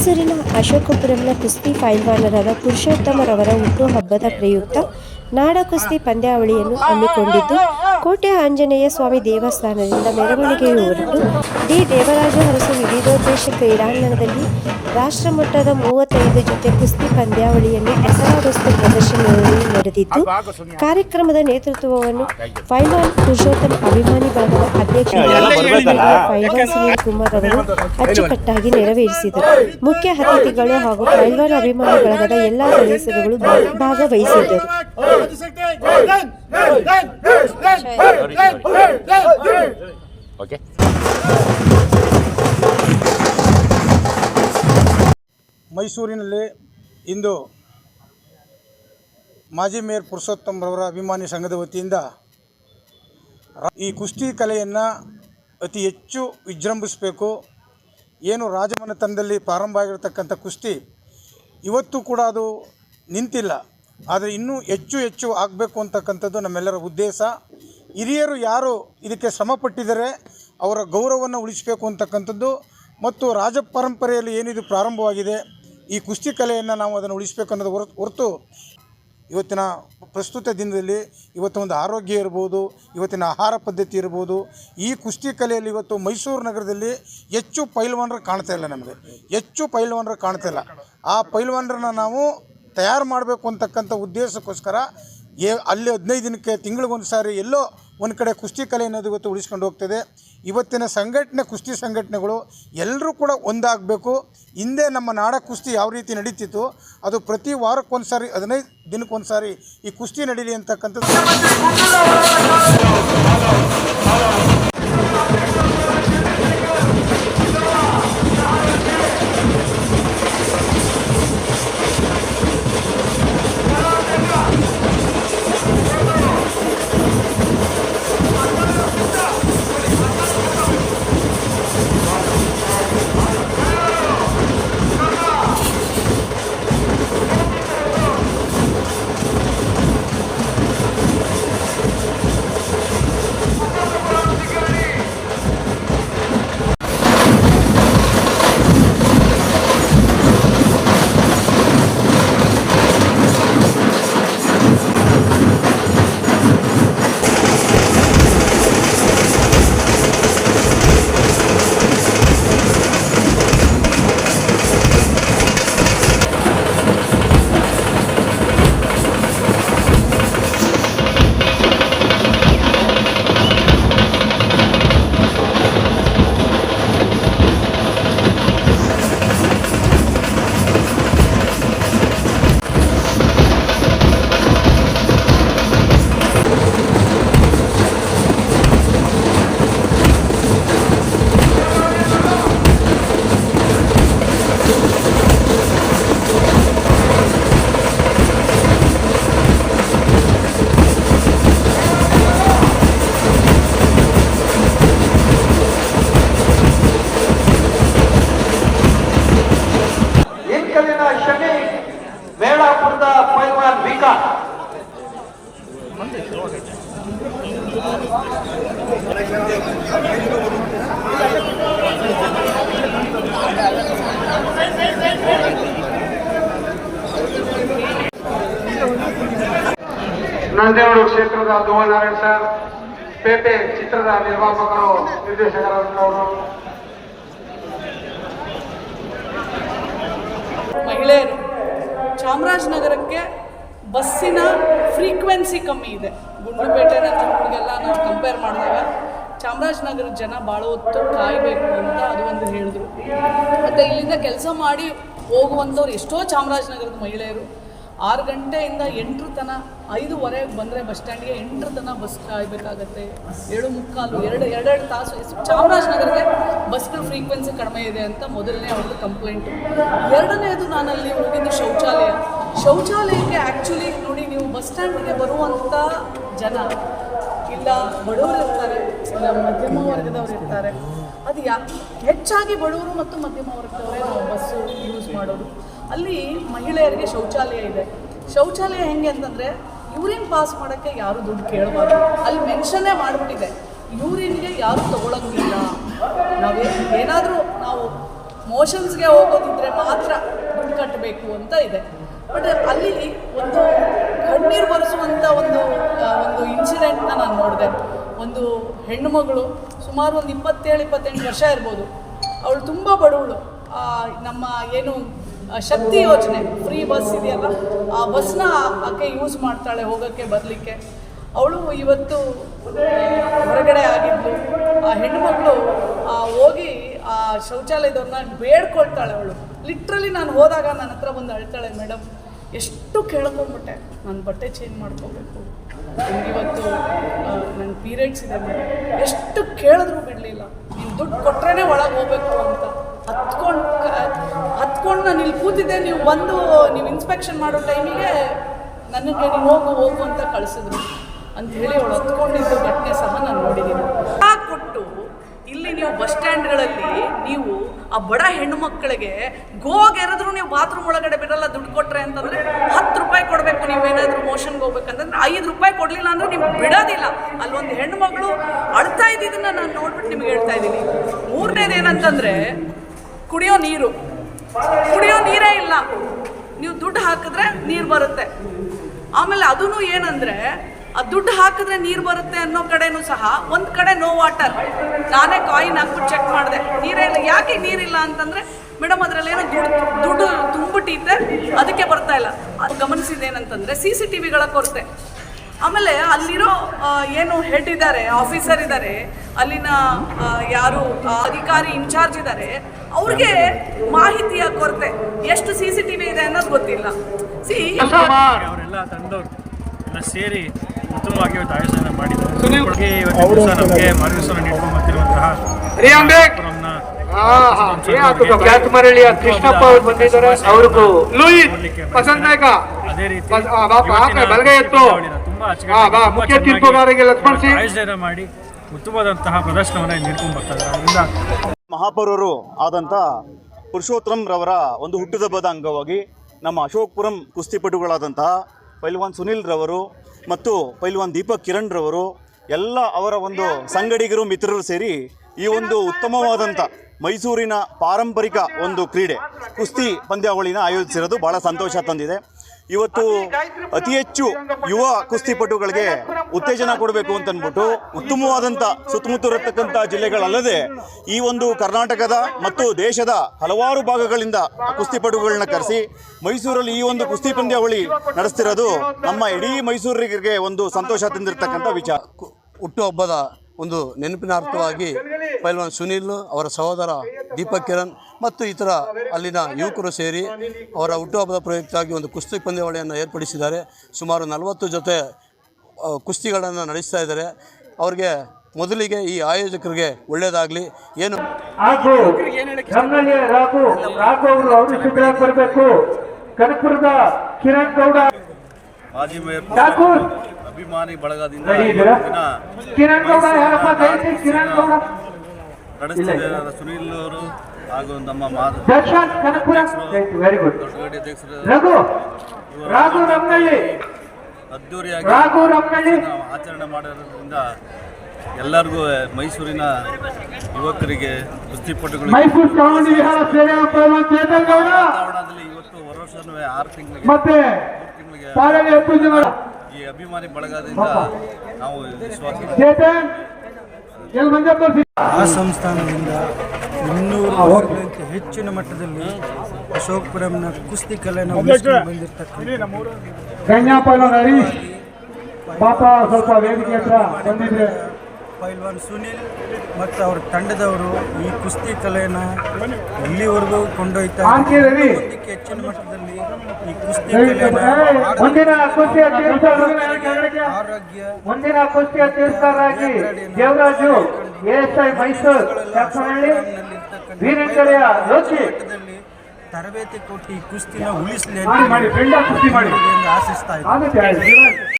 ಮೈಸೂರಿನ ಅಶೋಕಪುರಂನ ಕುಸ್ತಿ ಪೈಲ್ವಾನರಾದ ಪುರುಷೋತ್ತಮರವರ ಹುಟ್ಟುಹಬ್ಬದ ಪ್ರಯುಕ್ತ ನಾಡ ಕುಸ್ತಿ ಪಂದ್ಯಾವಳಿಯನ್ನು ಹಮ್ಮಿಕೊಂಡಿದ್ದು, ಕೋಟೆ ಆಂಜನೇಯ ಸ್ವಾಮಿ ದೇವಸ್ಥಾನದಿಂದ ಮೆರವಣಿಗೆಯು ಹೊರಟು ಡಿ ದೇವರಾಜ ಅರಸು ವಿವಿಧೋದ್ದೇಶ ಕ್ರೀಡಾಂಗಣದಲ್ಲಿ ರಾಷ್ಟ್ರಮಟ್ಟದ 35 ಜೊತೆ ಕುಸ್ತಿ ಪಂದ್ಯಾವಳಿಯನ್ನು ದಸರಾ ವಸ್ತು ಪ್ರದರ್ಶನದಲ್ಲಿ ನಡೆದಿದ್ದು, ಕಾರ್ಯಕ್ರಮದ ನೇತೃತ್ವವನ್ನು ಪೈಲ್ವಾನ್ ಪುರುಷೋತ್ತಮ ಅಭಿಮಾನಿ ಬಳಗದ ಅಧ್ಯಕ್ಷ ಪೈಲ್ವಾನ್ ಸುನೀಲ್ ಕುಮಾರ್ ಅವರು ಅಚ್ಚುಕಟ್ಟಾಗಿ ನೆರವೇರಿಸಿದರು. ಮುಖ್ಯ ಅತಿಥಿಗಳು ಹಾಗೂ ಪೈಲ್ವಾನ್ ಅಭಿಮಾನಿ ಬಳಗದ ಎಲ್ಲಾ ಸದಸ್ಯರುಗಳು ಭಾಗವಹಿಸಿದ್ದರು. ಮೈಸೂರಿನಲ್ಲಿ ಇಂದು ಮಾಜಿ ಮೇಯರ್ ಪುರುಷೋತ್ತಮರವರ ಅಭಿಮಾನಿ ಸಂಘದ ವತಿಯಿಂದ ಈ ಕುಸ್ತಿ ಕಲೆಯನ್ನು ಅತಿ ಹೆಚ್ಚು ವಿಜೃಂಭಿಸಬೇಕು. ಏನು ರಾಜಮನೆತನದಲ್ಲಿ ಪ್ರಾರಂಭ ಆಗಿರತಕ್ಕಂಥ ಕುಸ್ತಿ ಇವತ್ತು ಕೂಡ ಅದು ನಿಂತಿಲ್ಲ, ಆದರೆ ಇನ್ನೂ ಹೆಚ್ಚು ಆಗಬೇಕು ಅಂತಕ್ಕಂಥದ್ದು ನಮ್ಮೆಲ್ಲರ ಉದ್ದೇಶ. ಹಿರಿಯರು ಯಾರು ಇದಕ್ಕೆ ಶ್ರಮಪಟ್ಟಿದ್ದಾರೆ ಅವರ ಗೌರವವನ್ನು ಉಳಿಸಬೇಕು ಅಂತಕ್ಕಂಥದ್ದು ಮತ್ತು ರಾಜ ಪರಂಪರೆಯಲ್ಲಿ ಏನಿದು ಪ್ರಾರಂಭವಾಗಿದೆ ಈ ಕುಸ್ತಿ ಕಲೆಯನ್ನು ನಾವು ಅದನ್ನು ಉಳಿಸಬೇಕು ಅನ್ನೋದು ಹೊರತು ಇವತ್ತಿನ ಪ್ರಸ್ತುತ ದಿನದಲ್ಲಿ ಇವತ್ತು ಒಂದು ಆರೋಗ್ಯ ಇರ್ಬೋದು, ಇವತ್ತಿನ ಆಹಾರ ಪದ್ಧತಿ ಇರ್ಬೋದು, ಈ ಕುಸ್ತಿ ಕಲೆಯಲ್ಲಿ ಇವತ್ತು ಮೈಸೂರು ನಗರದಲ್ಲಿ ಹೆಚ್ಚು ಪೈಲ್ವಾನರು ಕಾಣ್ತಾ ಇಲ್ಲ. ನಮಗೆ ಹೆಚ್ಚು ಪೈಲ್ವಾನರು ಕಾಣ್ತಾ ಇಲ್ಲ. ಆ ಪೈಲ್ವಾನರನ್ನ ನಾವು ತಯಾರು ಮಾಡಬೇಕು ಅಂತಕ್ಕಂಥ ಉದ್ದೇಶಕ್ಕೋಸ್ಕರ ಅಲ್ಲಿ 15 ದಿನಕ್ಕೆ ತಿಂಗಳಿಗೊಂದು ಸಾರಿ ಎಲ್ಲೋ ಒಂದು ಕಡೆ ಕುಸ್ತಿ ಕಲೆ ಅನ್ನೋದು ಇವತ್ತು ಉಳಿಸ್ಕೊಂಡು ಹೋಗ್ತದೆ. ಇವತ್ತಿನ ಸಂಘಟನೆ ಕುಸ್ತಿ ಸಂಘಟನೆಗಳು ಎಲ್ಲರೂ ಕೂಡ ಒಂದಾಗಬೇಕು. ಹಿಂದೆ ನಮ್ಮ ನಾಡ ಕುಸ್ತಿ ಯಾವ ರೀತಿ ನಡೀತಿತ್ತು ಅದು ಪ್ರತಿ ವಾರಕ್ಕೊಂದು ಸಾರಿ 15 ದಿನಕ್ಕೊಂದು ಸಾರಿ ಈ ಕುಸ್ತಿ ನಡೀಲಿ ಅಂತಕ್ಕಂಥದ್ದು. ಬೇಳಾಪುರದ ಪೈಲ್ವಾನ್ ವಿಕಾ ನಂದೇವಾಡ ಕ್ಷೇತ್ರದ ಧ್ರುವನಾರಾಯಣ್ ಸರ್, ಪೇಟೆ ಚಿತ್ರದ ನಿರ್ಮಾಪಕರು, ನಿರ್ದೇಶಕರು, ಮಹಿಳೆಯರು ಚಾಮರಾಜನಗರಕ್ಕೆ ಬಸ್ಸಿನ ಫ್ರೀಕ್ವೆನ್ಸಿ ಕಮ್ಮಿ ಇದೆ. ಗುಂಡ್ಲುಪೇಟೆ ನಮ್ಮಗಳಿಗೆಲ್ಲ ನಾವು ಕಂಪೇರ್ ಮಾಡಿದಾಗ ಚಾಮರಾಜನಗರದ ಜನ ಭಾಳ ಹೊತ್ತು ಕಾಯಬೇಕು ಅಂತ ಅದು ಒಂದು ಹೇಳಿದ್ರು. ಮತ್ತು ಇಲ್ಲಿಂದ ಕೆಲಸ ಮಾಡಿ ಹೋಗುವಂಥವ್ರು ಎಷ್ಟೋ ಚಾಮರಾಜನಗರದ ಮಹಿಳೆಯರು 6 ಗಂಟೆಯಿಂದ 8 ತನಕ 5:15 ಬಂದರೆ ಬಸ್ ಸ್ಟ್ಯಾಂಡ್ಗೆ 8 ತನಕ ಬಸ್ ಕಾಯಬೇಕಾಗತ್ತೆ. 7:45 2 ತಾಸು. ಚಾಮರಾಜನಗರಕ್ಕೆ ಬಸ್ಗಳ ಫ್ರೀಕ್ವೆನ್ಸಿ ಕಡಿಮೆ ಇದೆ ಅಂತ ಮೊದಲನೇ ಅವ್ರದ್ದು ಕಂಪ್ಲೇಂಟು. ಎರಡನೇದು ನಾನಲ್ಲಿ ಹೋಗಿದ್ದು ಶೌಚಾಲಯಕ್ಕೆ ಆ್ಯಕ್ಚುಲಿ ನೋಡಿ, ನೀವು ಬಸ್ ಸ್ಟ್ಯಾಂಡಿಗೆ ಬರುವಂಥ ಜನ ಇಲ್ಲ ಬಡವರು ಇರ್ತಾರೆ, ಇಲ್ಲ ಮಧ್ಯಮ ವರ್ಗದವ್ರು ಇರ್ತಾರೆ. ಅದು ಹೆಚ್ಚಾಗಿ ಬಡವರು ಮತ್ತು ಮಧ್ಯಮ ವರ್ಗದವರೇ ನಾವು ಬಸ್ಸು ಯೂಸ್ ಮಾಡೋದು. ಅಲ್ಲಿ ಮಹಿಳೆಯರಿಗೆ ಶೌಚಾಲಯ ಇದೆ. ಶೌಚಾಲಯ ಹೆಂಗೆ ಅಂತಂದರೆ ಯೂರಿನ್ ಪಾಸ್ ಮಾಡೋಕ್ಕೆ ಯಾರು ದುಡ್ಡು ಕೇಳಬಾರ್ದು. ಅಲ್ಲಿ ಮೆನ್ಷನ್ನೇ ಮಾಡಿಬಿಟ್ಟಿದೆ, ಯೂರಿನ್ಗೆ ಯಾರು ತೊಗೊಳಂಗಿಲ್ಲ. ಏನಾದರೂ ನಾವು ಮೋಷನ್ಸ್ಗೆ ಹೋಗೋದಿದ್ರೆ ಮಾತ್ರ ದುಡ್ಡು ಕಟ್ಟಬೇಕು ಅಂತ ಇದೆ. ಬಟ್ ಅಲ್ಲಿ ಒಂದು ಕಣ್ಣೀರು ಬರೆಸುವಂಥ ಒಂದು ಇನ್ಸಿಡೆಂಟ್ನ ನಾನು ನೋಡಿದೆ. ಒಂದು ಹೆಣ್ಣು ಮಗಳು ಸುಮಾರು ಒಂದು 27-28 ವರ್ಷ ಇರ್ಬೋದು. ಅವಳು ತುಂಬ ಬಡವಳು. ನಮ್ಮ ಏನು ಶಕ್ತಿ ಯೋಜನೆ ಫ್ರೀ ಬಸ್ ಇದೆಯಲ್ಲ, ಆ ಬಸ್ನ ಆಕೆ ಯೂಸ್ ಮಾಡ್ತಾಳೆ ಹೋಗೋಕ್ಕೆ ಬರಲಿಕ್ಕೆ. ಅವಳು ಇವತ್ತು ಹೊರಗಡೆ ಆಗಿದ್ಲು. ಆ ಹೆಣ್ಣುಮಗಳು ಹೋಗಿ ಆ ಶೌಚಾಲಯದವ್ರನ್ನ ಬೇಡ್ಕೊಳ್ತಾಳೆ. ಅವಳು ಲಿಟ್ರಲಿ ನಾನು ಹೋದಾಗ ನನ್ನ ಹತ್ರ ಬಂದು ಅಳ್ತಾಳೆ, ಮೇಡಮ್ ಎಷ್ಟು ಕೇಳ್ಕೊಂಬಿಟ್ಟೆ, ನಾನು ಬಟ್ಟೆ ಚೇಂಜ್ ಮಾಡ್ಕೋಬೇಕು, ಇವತ್ತು ನನ್ನ ಪೀರಿಯಡ್ಸ್ ಇದೆ ಮೇಡಮ್, ಎಷ್ಟು ಕೇಳಿದ್ರು ಬಿಡಲಿಲ್ಲ, ನೀನು ದುಡ್ಡು ಕೊಟ್ರೇ ಒಳಗೆ ಹೋಗ್ಬೇಕು ಅಂತ ಹತ್ಕೊಂಡು ನಾನು ಇಲ್ಲಿ ಕೂತಿದ್ದೆ. ನೀವು ಬಂದು ನೀವು ಇನ್ಸ್ಪೆಕ್ಷನ್ ಮಾಡೋ ಟೈಮಿಗೆ ನನಗೆ ನೀವು ಹೋಗು ಅಂತ ಕಳಿಸಿದ್ರು ಅಂತ ಹೇಳಿ ಅವಳು ಹತ್ಕೊಂಡಿದ್ದು ಘಟನೆ ಸಹ ನಾನು ನೋಡಿದ್ದೀನಿ. ಕೊಟ್ಟು ಇಲ್ಲಿ ನೀವು ಬಸ್ ಸ್ಟ್ಯಾಂಡ್ಗಳಲ್ಲಿ ನೀವು ಆ ಬಡ ಹೆಣ್ಣು ಮಕ್ಕಳಿಗೆ ಗೋಗೆರೆದ್ರು ನೀವು ಬಾತ್ರೂಮ್ ಒಳಗಡೆ ಬಿಡಲ್ಲ ದುಡ್ಡು ಕೊಟ್ರೆ ಅಂತಂದರೆ 10 ರೂಪಾಯಿ ಕೊಡಬೇಕು. ನೀವೇನಾದರೂ ಮೋಷನ್ಗೆ ಹೋಗ್ಬೇಕಂತಂದ್ರೆ 5 ರೂಪಾಯಿ ಕೊಡಲಿಲ್ಲ ಅಂದರೆ ನೀವು ಬಿಡೋದಿಲ್ಲ. ಅಲ್ಲೊಂದು ಹೆಣ್ಣು ಮಗಳು ಅಳ್ತಾ ಇದ್ದಿದ್ದನ್ನು ನಾನು ನೋಡ್ಬಿಟ್ಟು ನಿಮ್ಗೆ ಹೇಳ್ತಾ ಇದ್ದೀನಿ. ಮೂರನೇದು ಏನಂತಂದರೆ ಕುಡಿಯೋ ನೀರೇ ಇಲ್ಲ. ನೀವು ದುಡ್ಡು ಹಾಕಿದ್ರೆ ನೀರು ಬರುತ್ತೆ. ಆಮೇಲೆ ಅದೂ ಏನಂದರೆ ಆ ದುಡ್ಡು ಹಾಕಿದ್ರೆ ನೀರು ಬರುತ್ತೆ ಅನ್ನೋ ಕಡೆನೂ ಸಹ ಒಂದು ಕಡೆ ನೋ ವಾಟರ್. ನಾನೇ ಕಾಯಿನ್ ಹಾಕ್ಬಿಟ್ಟು ಚೆಕ್ ಮಾಡಿದೆ, ನೀರೇ ಇಲ್ಲ. ಯಾಕೆ ನೀರಿಲ್ಲ ಅಂತಂದರೆ ಮೇಡಮ್ ಅದರಲ್ಲೇನೋ ದುಡ್ಡು ತುಂಬಿಟ್ಟಿದ್ದೆ, ಅದಕ್ಕೆ ಬರ್ತಾ ಇಲ್ಲ. ಅದು ಗಮನಿಸಿದೇನಂತಂದರೆ CCTVಗಳ ಕೊರತೆ. ಆಮೇಲೆ ಅಲ್ಲಿರೋ ಏನು ಹೆಡ್ ಇದ್ದಾರೆ, ಆಫೀಸರ್ ಇದ್ದಾರೆ, ಅಲ್ಲಿನ ಯಾರು ಅಧಿಕಾರಿ ಇನ್ಚಾರ್ಜ್ ಇದ್ದಾರೆ, ಅವ್ರಿಗೆ ಮಾಹಿತಿಯ ಕೊರತೆ. ಎಷ್ಟು CCTV ಇದೆ ಅನ್ನೋದು ಗೊತ್ತಿಲ್ಲ. ಅವರೆಲ್ಲ ತಂದವರು ಎಲ್ಲ ಸೇರಿ ಉತ್ತಮವಾಗಿ ಇವತ್ತು ಆಯೋಜನೆ ಮಾಡಿದ್ದಾರೆ. ಇವತ್ತು ದಿವಸ ನಮಗೆ ಮಾರ್ಗದರ್ಶನ ನೀಡ್ಕೊಂಡು ಬರ್ತಿರುವಂತಹ ಕೃಷ್ಣಪ್ಪ ಅವರು ಬಂದಿದ್ದಾರೆ. ಅವ್ರಿಗೂ ಅದೇ ರೀತಿ ಮುಖ್ಯ ತೀರ್ಪುಗಾರರಿಗೆ ಆಯೋಜನೆ ಮಾಡಿ ಉತ್ತಮವಾದಂತಹ ಪ್ರದರ್ಶನವನ್ನು ನೀಡ್ಕೊಂಡು ಬರ್ತಾರೆ. ಅದರಿಂದ ಮಹಾಪೌರರು ಆದಂಥ ಪುರುಷೋತ್ತಮ್ ರವರ ಒಂದು ಹುಟ್ಟುಹಬ್ಬದ ಅಂಗವಾಗಿ ನಮ್ಮ ಅಶೋಕ್ಪುರಂ ಕುಸ್ತಿಪಟುಗಳಾದಂತಹ ಪೈಲ್ವಾನ್ ಸುನಿಲ್ ರವರು ಮತ್ತು ಪೈಲ್ವಾನ್ ದೀಪಕ್ ಕಿರಣ್ ರವರು ಎಲ್ಲ ಅವರ ಒಂದು ಸಂಗಡಿಗರು ಮಿತ್ರರು ಸೇರಿ ಈ ಒಂದು ಉತ್ತಮವಾದಂಥ ಮೈಸೂರಿನ ಪಾರಂಪರಿಕ ಒಂದು ಕ್ರೀಡೆ ಕುಸ್ತಿ ಪಂದ್ಯಾವಳಿನ ಆಯೋಜಿಸಿರೋದು ಭಾಳ ಸಂತೋಷ ತಂದಿದೆ. ಇವತ್ತು ಅತಿ ಹೆಚ್ಚು ಯುವ ಕುಸ್ತಿಪಟುಗಳಿಗೆ ಉತ್ತೇಜನ ಕೊಡಬೇಕು ಅಂತಂದ್ಬಿಟ್ಟು ಉತ್ತಮವಾದಂಥ ಸುತ್ತಮುತ್ತ ಇರತಕ್ಕಂಥ ಜಿಲ್ಲೆಗಳಲ್ಲದೆ ಈ ಒಂದು ಕರ್ನಾಟಕದ ಮತ್ತು ದೇಶದ ಹಲವಾರು ಭಾಗಗಳಿಂದ ಕುಸ್ತಿಪಟುಗಳನ್ನ ಕರೆಸಿ ಮೈಸೂರಲ್ಲಿ ಈ ಒಂದು ಕುಸ್ತಿ ಪಂದ್ಯಾವಳಿ ನಡೆಸ್ತಿರೋದು ನಮ್ಮ ಇಡೀ ಮೈಸೂರಿಗೆ ಒಂದು ಸಂತೋಷ ತಂದಿರತಕ್ಕಂಥ ವಿಚಾರ. ಹುಟ್ಟುಹಬ್ಬದ ಒಂದು ನೆನಪಿನಾರ್ಥವಾಗಿ ಪೈಲ್ವಾನ್ ಸುನೀಲ್, ಅವರ ಸಹೋದರ ದೀಪಕ್ ಕಿರಣ್ ಮತ್ತು ಇತರ ಅಲ್ಲಿನ ಯುವಕರು ಸೇರಿ ಅವರ ಹುಟ್ಟುಹಬ್ಬದ ಪ್ರಯುಕ್ತವಾಗಿ ಒಂದು ಕುಸ್ತಿ ಪಂದ್ಯಾವಳಿಯನ್ನು ಏರ್ಪಡಿಸಿದ್ದಾರೆ. ಸುಮಾರು 40 ಜೊತೆ ಕುಸ್ತಿಗಳನ್ನು ನಡೆಸ್ತಾ ಇದ್ದಾರೆ. ಅವರಿಗೆ ಮೊದಲಿಗೆ ಈ ಆಯೋಜಕರಿಗೆ ಒಳ್ಳೆಯದಾಗಲಿ. ಏನು ಕನಕಪುರದ ಕಿರಣ್ ಗೌಡ ಮಾಜಿ ಮೇಯರ್ ಅಭಿಮಾನಿ ಬಳಗದಿಂದ ನಡೆಸ್ತಿದ್ದಾರೆ. ಸುನೀಲ್ ಅವರು ಹಾಗೂ ನಮ್ಮ ಅದ್ದೂರಿಯಾಗಿ ಆಚರಣೆ ಮಾಡಿರೋದ್ರಿಂದ ಎಲ್ಲರಿಗೂ ಮೈಸೂರಿನ ಯುವಕರಿಗೆ ಕುಸ್ತಿಪಟುಗಳಿಗೆ ವಾತಾವರಣದಲ್ಲಿ ಇವತ್ತು ವರ್ಷನೂ 6 ತಿಂಗಳಿಗೆ ಈ ಅಭಿಮಾನಿ ಬಳಗದಿಂದ ನಾವು ಆ ಸಂಸ್ಥಾನದಿಂದ 200 ವರ್ಷಗಳಿಗಿಂತ ಹೆಚ್ಚಿನ ಮಟ್ಟದಲ್ಲಿ ಅಶೋಕ್ಪುರಂನ ಕುಸ್ತಿ ಕಲೆಯನ್ನು ಉಳಿಸಿಕೊಂಡು ಬಂದಿರತಕ್ಕಂಥ ಪೈಲ್ವಾನ್ ಸುನಿಲ್ ಮತ್ತು ಅವರ ತಂಡದವರು ಈ ಕುಸ್ತಿ ಕಲೆಯನ್ನು ಇಲ್ಲಿವರೆಗೂ ಕೊಂಡೊಯ್ತಾ ಇದ್ದಾರೆ. ಹೆಚ್ಚಿನ ಮಟ್ಟದಲ್ಲಿ ಈ ಕುಸ್ತಿ ಆರೋಗ್ಯ ತರಬೇತಿ ಕೊಟ್ಟು ಈ ಕುಸ್ತಿನ ಉಳಿಸಲಿ ಆಶಿಸ್ತಾ ಇದ್ದಾರೆ.